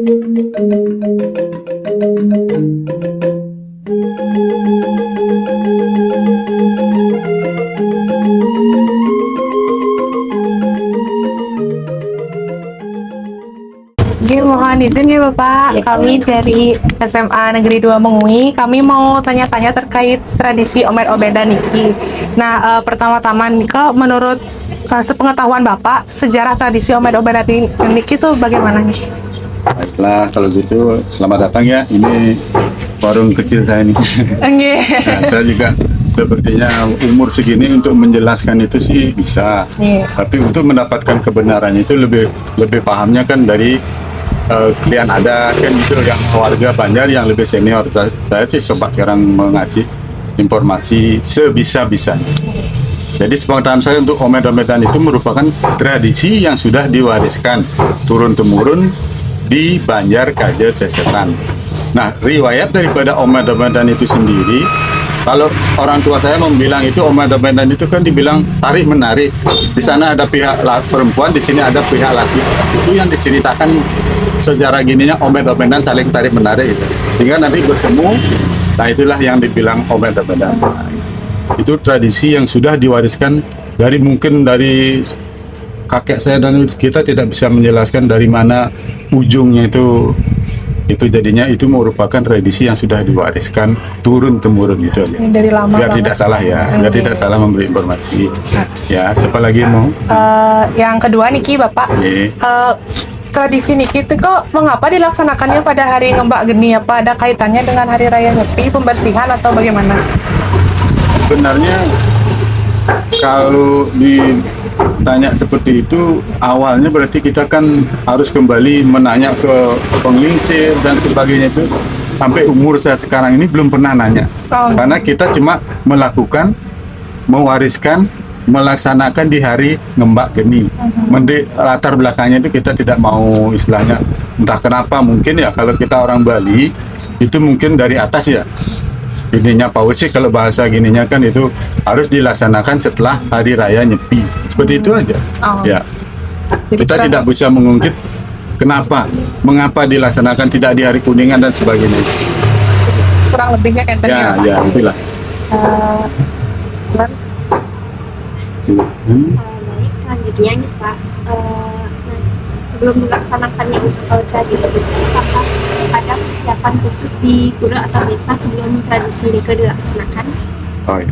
Mohon izin ya Bapak, kami dari SMA Negeri 2 Mengui, kami mau tanya-tanya terkait tradisi Omed-Omedan Niki. Nah, pertama-tama Nika, menurut sepengetahuan Bapak, sejarah tradisi Omed-Omedan Niki itu bagaimana nih? Baiklah, kalau gitu selamat datang ya. Ini warung kecil saya nih. Nah, saya juga sepertinya umur segini untuk menjelaskan itu sih bisa. Tapi untuk mendapatkan kebenarannya itu lebih pahamnya kan dari klien ada kan itu yang warga Banjar yang lebih senior. Saya sih coba sekarang mengasih informasi sebisa-bisanya. Jadi sepengetahuan saya untuk Omed-Omedan itu merupakan tradisi yang sudah diwariskan turun-temurun di Banjar Kaja Sesetan. Nah, riwayat daripada Omed-Omedan itu sendiri, kalau orang tua saya membilang itu Omed-Omedan itu kan dibilang tarik-menarik. Di sana ada pihak perempuan, di sini ada pihak laki. Itu yang diceritakan sejarah gininya Omed-Omedan saling tarik-menarik itu. Sehingga nanti bertemu, nah itulah yang dibilang Omed-Omedan. Itu tradisi yang sudah diwariskan mungkin dari kakek saya, dan kita tidak bisa menjelaskan dari mana ujungnya itu jadinya itu merupakan tradisi yang sudah diwariskan turun temurun gitu aja. Dari lama biar banget. Tidak salah ya, biar tidak salah memberi informasi. Ya, siapa lagi mau? Yang kedua Niki Bapak, tradisi Niki itu kok mengapa dilaksanakannya pada hari Ngembak Geni? Apa ada kaitannya dengan hari raya Nyepi, pembersihan atau bagaimana? Sebenarnya kalau ditanya seperti itu, awalnya berarti kita kan harus kembali menanya ke penglingsir dan sebagainya itu. Sampai umur saya sekarang ini belum pernah nanya. Karena kita cuma mewariskan, melaksanakan di hari Ngembak Geni. Latar belakangnya itu kita tidak mau istilahnya, entah kenapa, mungkin ya kalau kita orang Bali itu mungkin dari atas ya. Ininya Pak Wesi, kalau bahasa gininya kan itu harus dilaksanakan setelah hari raya Nyepi. Seperti itu aja. Ya. Jadi kita tidak bisa mengungkit mengapa dilaksanakan tidak di hari Kuningan dan sebagainya. Kurang lebihnya kan tadi ya, Pak? Ya, itulah. Baik, selanjutnya nih Pak, sebelum melaksanakannya tradisi itu, apakah ada persiapan khusus di pura atau desa sebelum tradisi ini dilaksanakan? Oh iya.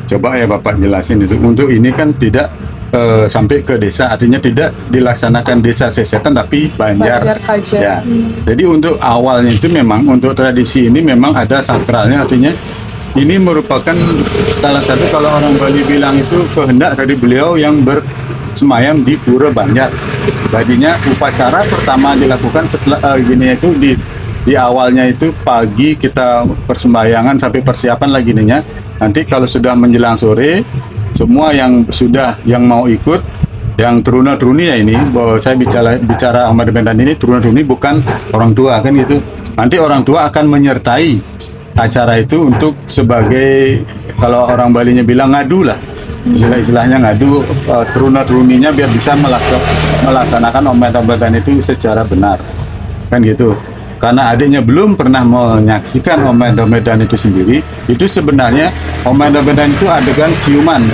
Coba ya Bapak jelasin itu. Untuk ini kan tidak sampai ke desa, artinya tidak dilaksanakan desa Sesetan tapi Banjar Kaja. Ya. Jadi untuk awalnya itu memang untuk tradisi ini memang ada sakralnya, artinya ini merupakan salah satu, kalau orang Bali bilang itu kehendak dari beliau yang bersemayam di Pura Banjar. Jadinya upacara pertama dilakukan setelah itu di awalnya itu pagi kita persembahyangan sampai persiapan lagi ininya. Nanti kalau sudah menjelang sore, semua yang mau ikut, yang teruna-teruni ya ini, bahwa saya bicara Omed-Omedan ini teruna-teruni bukan orang tua kan gitu. Nanti orang tua akan menyertai acara itu untuk sebagai, kalau orang Balinya bilang ngadu lah, istilahnya ngadu, teruna-teruninya biar bisa melaksanakan Omed-Omedan itu secara benar kan gitu. Karena adiknya belum pernah menyaksikan Omed-Omedan itu sendiri, itu sebenarnya Omed-Omedan itu adegan ciuman.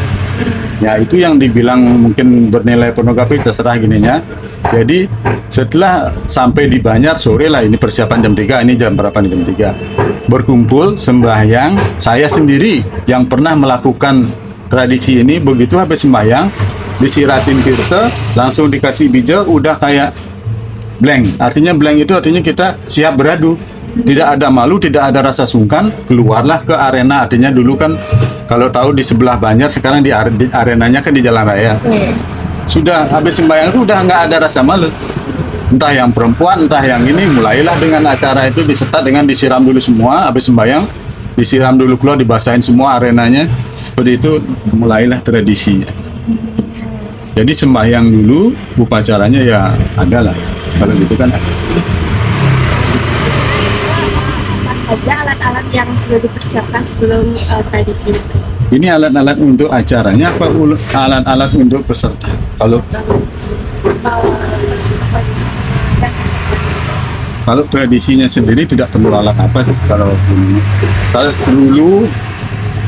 Ya, itu yang dibilang mungkin bernilai pornografi, terserah gininya. Jadi setelah sampai di Banjar sore lah, ini persiapan jam 3, ini jam berapa nih, jam 3. Berkumpul sembahyang, saya sendiri yang pernah melakukan tradisi ini, begitu habis sembahyang disiratin tirta, langsung dikasih bija, udah kayak blank. Artinya blank itu artinya kita siap beradu. Tidak ada malu, tidak ada rasa sungkan, keluarlah ke arena. Artinya dulu kan kalau tahu di sebelah Banjar, sekarang di arenanya kan di Jalan Raya. Sudah habis sembahyang itu udah nggak ada rasa malu. Entah yang perempuan, entah yang ini, mulailah dengan acara itu disetat dengan disiram dulu semua. Habis sembahyang disiram dulu, keluar dibasahin semua arenanya. Seperti itu mulailah tradisinya. Jadi sembahyang dulu, upacaranya ya ada lah. Kalau gitu kan. Apa saja alat-alat yang perlu dipersiapkan sebelum tradisi? Ini alat-alat untuk acaranya apa alat-alat untuk peserta? Kalau Kalau tradisinya sendiri tidak perlu alat apa sih kalau dulu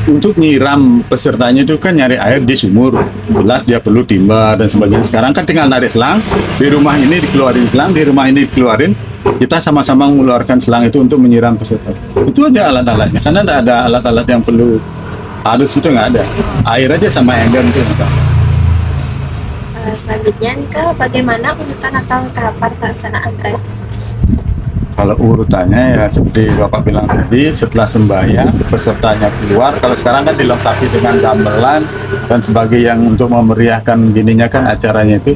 untuk nyiram pesertanya itu kan nyari air di sumur, jelas dia perlu timba dan sebagainya. Sekarang kan tinggal narik selang, di rumah ini dikeluarin selang, di rumah ini dikeluarin, kita sama-sama mengeluarkan selang itu untuk menyiram peserta. Itu aja alat-alatnya, karena tidak ada alat-alat yang perlu harus itu nggak ada. Air aja sama ember itu. Selanjutnya ke bagaimana urutan atau tahapan pelaksanaan tradisi? Kalau urutannya ya seperti Bapak bilang tadi, setelah sembahyang pesertanya keluar. Kalau sekarang kan dilengkapi dengan gamelan dan sebagai yang untuk memeriahkan gininya kan acaranya itu.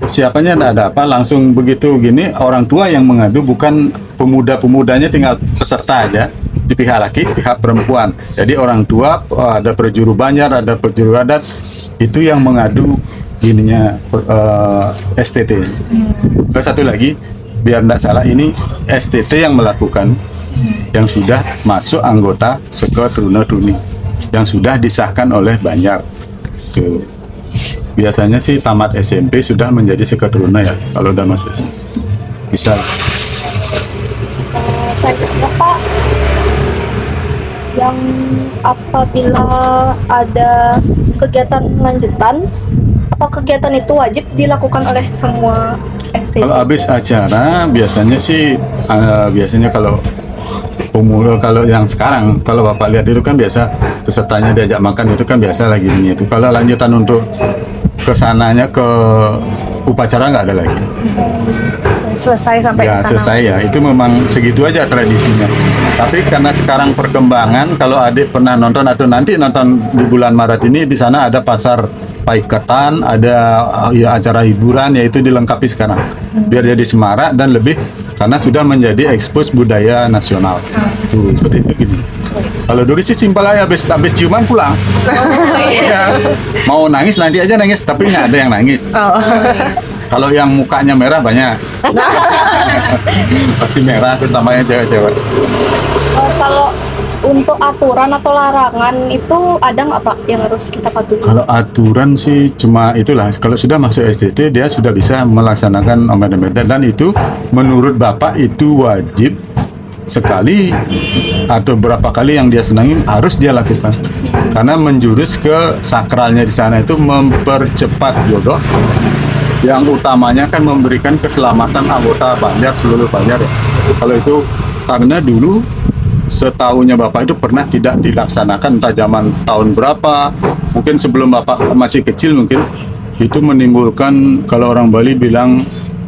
Siapanya tidak ada apa, langsung begitu gini orang tua yang mengadu, bukan pemuda-pemudanya, tinggal peserta aja. Di pihak laki, pihak perempuan. Jadi orang tua, ada perjuru Banjar, ada perjuru adat, itu yang mengadu gininya STT. Terus satu lagi, biar tidak salah, ini STT yang melakukan, yang sudah masuk anggota Seketruna Tuni, yang sudah disahkan oleh Banjar. Biasanya sih tamat SMP sudah menjadi Seketruna ya, kalau udah masuk SMP. Bisa. Selanjutnya Pak, yang apabila ada kegiatan lanjutan, apa kegiatan itu wajib dilakukan oleh semua STT? Kalau habis acara biasanya sih biasanya kalau pemula, kalau yang sekarang kalau Bapak lihat itu kan biasa pesertanya diajak makan, itu kan biasa lagi ini itu. Kalau lanjutan untuk kesananya ke upacara nggak ada lagi. Selesai sampai Ya ke sana. selesai ya, itu memang segitu aja tradisinya. Tapi karena sekarang perkembangan, kalau adik pernah nonton atau nanti nonton di bulan Maret ini, di sana ada pasar paiketan, ada ya acara hiburan, yaitu dilengkapi sekarang biar jadi semarak dan lebih, karena sudah menjadi ekspos budaya nasional. Tuh seperti itu gini. Kalau dulu sih simpel aja, habis ciuman pulang. Ya, mau nangis nanti aja nangis, tapi nggak ada yang nangis. Kalau yang mukanya merah banyak. Pasti merah, terutamanya cewek-cewek. Kalau untuk aturan atau larangan itu ada nggak Pak yang harus kita patuhi? Kalau aturan sih cuma itulah, kalau sudah masuk STT dia sudah bisa melaksanakan omeda-omeda, dan itu menurut Bapak itu wajib sekali atau berapa kali yang dia senangin harus dia lakukan, karena menjurus ke sakralnya di sana itu mempercepat jodoh. Yang utamanya kan memberikan keselamatan anggota Banjar, seluruh Banjar ya. Kalau itu karena dulu setahunya Bapak itu pernah tidak dilaksanakan, entah zaman tahun berapa, mungkin sebelum Bapak masih kecil, mungkin itu menimbulkan, kalau orang Bali bilang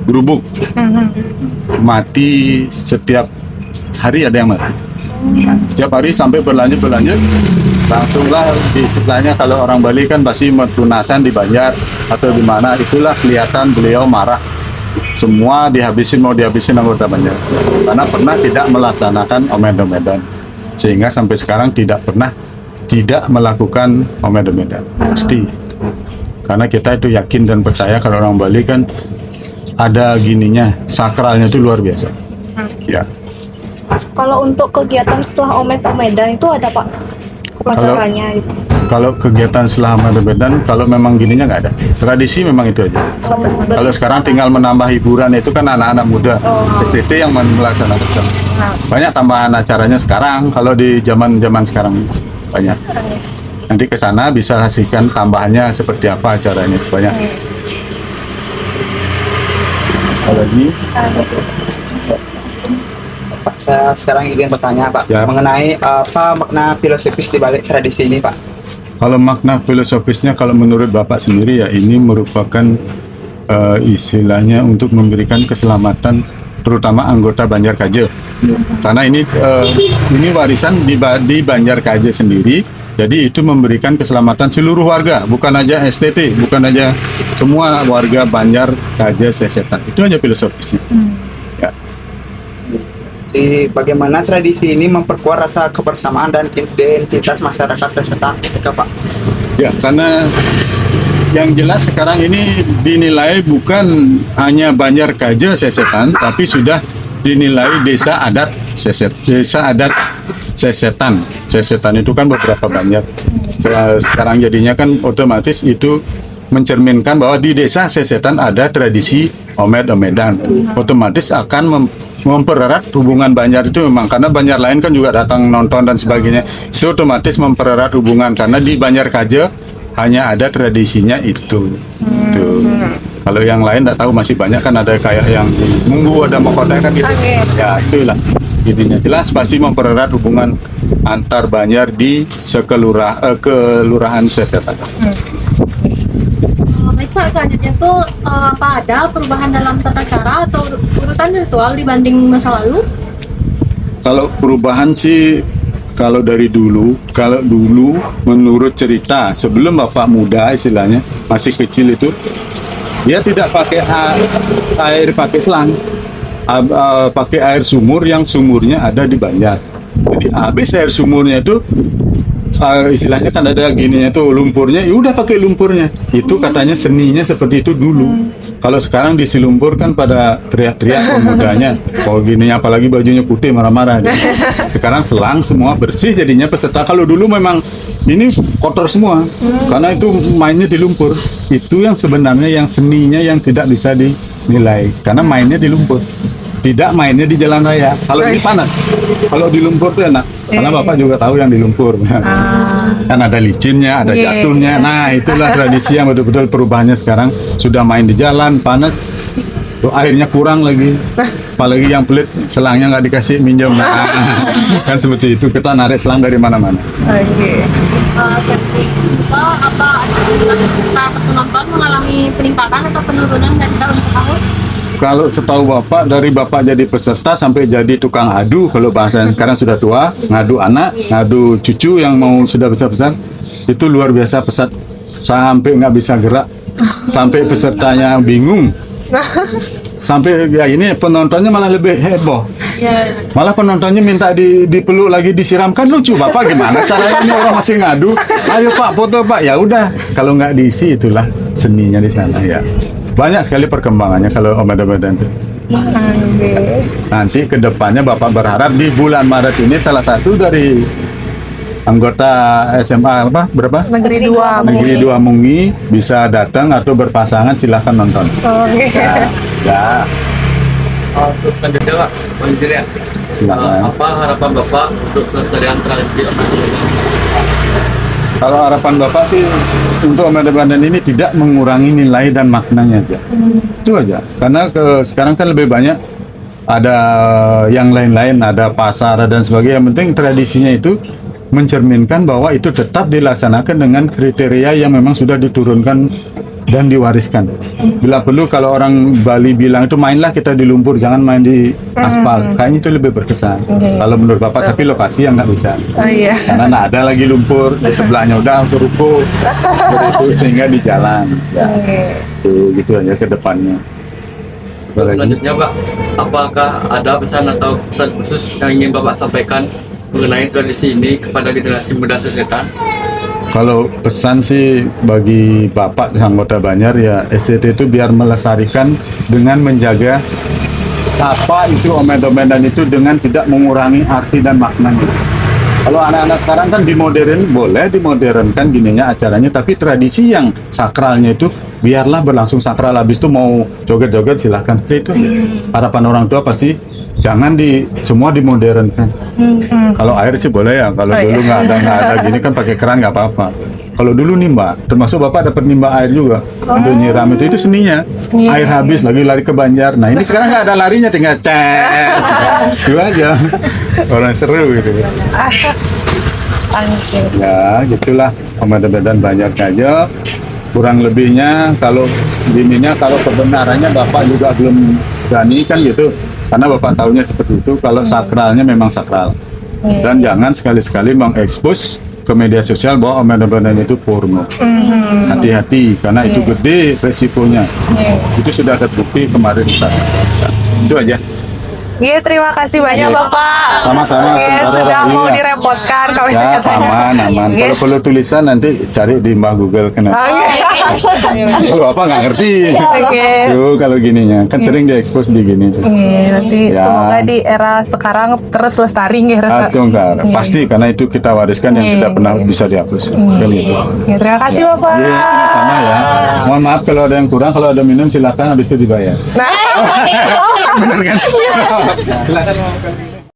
gerubuk, mati setiap hari, ada yang mati setiap hari sampai berlanjut, langsunglah di sebelahnya. Kalau orang Bali kan pasti metunasan di Banjar atau di mana, itulah kelihatan beliau marah, semua dihabisin, mau dihabisin anggota Banjar karena pernah tidak melaksanakan omeda-omedan, sehingga sampai sekarang tidak pernah tidak melakukan omeda-omedan pasti, karena kita itu yakin dan percaya kalau orang Bali kan ada gininya, sakralnya itu luar biasa ya. Kalau untuk kegiatan setelah omed-omedan itu ada Pak upacaranya gitu? Kalau kegiatan setelah omeda-omedan, kalau memang gininya nggak ada, tradisi memang itu aja. Kalau sekarang tinggal menambah hiburan, itu kan anak-anak muda STT yang melaksanakan. Banyak tambahan acaranya sekarang. Kalau di zaman sekarang banyak. Nanti ke sana bisa hasilkan tambahannya seperti apa acaranya, banyak. Kalau ini Pak, saya sekarang ingin bertanya Pak Ya. mengenai apa makna filosofis di balik tradisi ini Pak. kalau makna filosofisnya, kalau menurut Bapak sendiri ya, ini merupakan istilahnya untuk memberikan keselamatan terutama anggota Banjar Kaje. Karena ini warisan di Banjar Kaje sendiri. Jadi itu memberikan keselamatan seluruh warga, bukan aja STT, bukan aja semua warga Banjar Kaje Sesetan. Itu aja filosofisnya. Ya. Bagaimana tradisi ini memperkuat rasa kebersamaan dan identitas masyarakat Sesetan ketika Pak? Ya, karena yang jelas sekarang ini dinilai bukan hanya Banjar Kaje Sesetan, tapi sudah dinilai desa adat Sesetan. Sesetan itu kan beberapa Banjar. Sekarang jadinya kan otomatis itu mencerminkan bahwa di desa Sesetan ada tradisi omed-omedan. Otomatis akan mempererat hubungan Banjar itu memang, karena Banjar lain kan juga datang nonton dan sebagainya. Itu otomatis mempererat hubungan karena di Banjar Kaje hanya ada tradisinya itu. Tuh. Kalau yang lain tidak tahu, masih banyak kan, ada kayak yang di Munggu, ada Mahkota kan gitu. Ya itulah. Intinya jelas pasti mempererat hubungan antar Banjar di kelurahan Sesetan. Baik Pak, selanjutnya tuh apa ada perubahan dalam tata cara atau urutan ritual dibanding masa lalu? Kalau perubahan sih, kalau dulu menurut cerita sebelum bapak muda istilahnya masih kecil itu, dia tidak pakai air pakai selang, pakai air sumur yang sumurnya ada di Banjar. Jadi habis air sumurnya itu istilahnya kan ada gininya tuh lumpurnya, ya udah pakai lumpurnya. Itu katanya seninya seperti itu dulu. Kalau sekarang diisi lumpur kan pada teriak-teriak pemudanya, oh gini apalagi bajunya putih marah-marah gitu. Sekarang selang semua bersih jadinya peserta. Kalau dulu memang ini kotor semua karena itu mainnya di lumpur. Itu yang sebenarnya yang seninya yang tidak bisa dinilai karena mainnya di lumpur, tidak mainnya di jalan raya. Kalau ini panas, kalau di lumpur tuh enak. Karena bapak juga tahu yang di lumpur, kan ada licinnya, ada jatuhnya. Nah itulah tradisi yang betul-betul perubahannya sekarang. Sudah main di jalan, panas, tuh airnya kurang lagi. Apalagi yang pelit, selangnya nggak dikasih minjem. Nah, kan seperti itu, kita narik selang dari mana-mana. Seperti juga apa kita penonton mengalami peningkatan atau penurunan dari tahun ke tahun? Kalau setahu bapak, dari bapak jadi peserta sampai jadi tukang adu, kalau bahasa sekarang sudah tua, ngadu anak, ngadu cucu yang mau sudah besar-besar, itu luar biasa pesat, sampai nggak bisa gerak, sampai pesertanya bingung, sampai ya ini penontonnya malah lebih heboh, malah penontonnya minta dipeluk lagi, disiramkan. Lucu bapak, gimana caranya ini orang masih ngadu, ayo pak foto pak, ya udah, kalau nggak diisi itulah seninya di sana ya. Banyak sekali perkembangannya kalau omed-omedan itu. Nanti kedepannya bapak berharap di bulan Maret ini salah satu dari anggota SMA berapa? Negeri 2 Negeri 2 Mungi bisa datang atau berpasangan, silahkan nonton. Ya. Untuk selanjutnya Pak, Manzir ya. Silakan. Apa harapan Bapak untuk kelestarian tradisi omed-omedan? Kalau harapan bapak sih untuk omed-omedan ini tidak mengurangi nilai dan maknanya aja. Itu aja. Karena sekarang kan lebih banyak ada yang lain-lain, ada pasar dan sebagainya. Yang penting tradisinya itu mencerminkan bahwa itu tetap dilaksanakan dengan kriteria yang memang sudah diturunkan dan diwariskan. Bila perlu kalau orang Bali bilang itu mainlah kita di lumpur, jangan main di aspal. Kayaknya itu lebih berkesan. Kalau menurut bapak, tapi lokasi yang nggak bisa. Karena nggak ada lagi lumpur di sebelahnya, udah untuk ruko, sehingga di jalan. Ya, itu gitu aja ke depannya. Untuk selanjutnya Pak, apakah ada pesan atau pesan khusus yang ingin Bapak sampaikan mengenai tradisi ini kepada generasi muda Sesetan? Kalau pesan sih bagi bapak anggota Banjar ya, STT itu biar melestarikan dengan menjaga apa itu omed-omedan itu dengan tidak mengurangi arti dan maknanya. Kalau anak-anak sekarang kan boleh dimodernkan gininya acaranya, tapi tradisi yang sakralnya itu biarlah berlangsung sakral. Habis itu mau joget-joget silahkan. Itu harapan orang tua pasti jangan semua dimodernkan. Kalau air sih boleh ya. Kalau dulu nggak ada gini kan pakai keran nggak apa-apa. Kalau dulu nimba, termasuk bapak dapat nimba air juga untuk nyiram itu seninya. Air habis lagi lari ke Banjar. Nah ini sekarang nggak ada larinya, tinggal itu aja. Orang seru gitu. Ya gitulah omed-omedan Banjar Kaje. Kurang lebihnya kalau kebenarannya bapak juga belum berani kan gitu. Karena bapak tahunya seperti itu. Kalau sakralnya memang sakral. Dan jangan sekali-sekali mengekspos ke media sosial bahwa omed-omedan itu porno. Hati-hati karena itu gede resikonya. Itu sudah terbukti kemarin. Itu aja. Iya, terima kasih banyak Iya. Bapak. Sama-sama, Iya, saudara. sudah mau Iya. direpotkan kami Ya, tanya-tanya. aman. Iya. Kalau perlu tulisan nanti cari di Mbah Google kenapa. Kalau apa nggak ngerti. Oke. Tuh kalau gininya kan sering diekspos di gini tuh. Iya, nanti Ya. semoga di era sekarang terus lestari nggih rasa. Enggak, pasti karena itu kita wariskan yang tidak pernah bisa dihapus. Kan gitu. Ya, terima kasih Bapak. Iya, sama ya. Mohon maaf kalau ada yang kurang, kalau ada minum silakan habis itu dibayar. Nah, Benar kan? Silakan.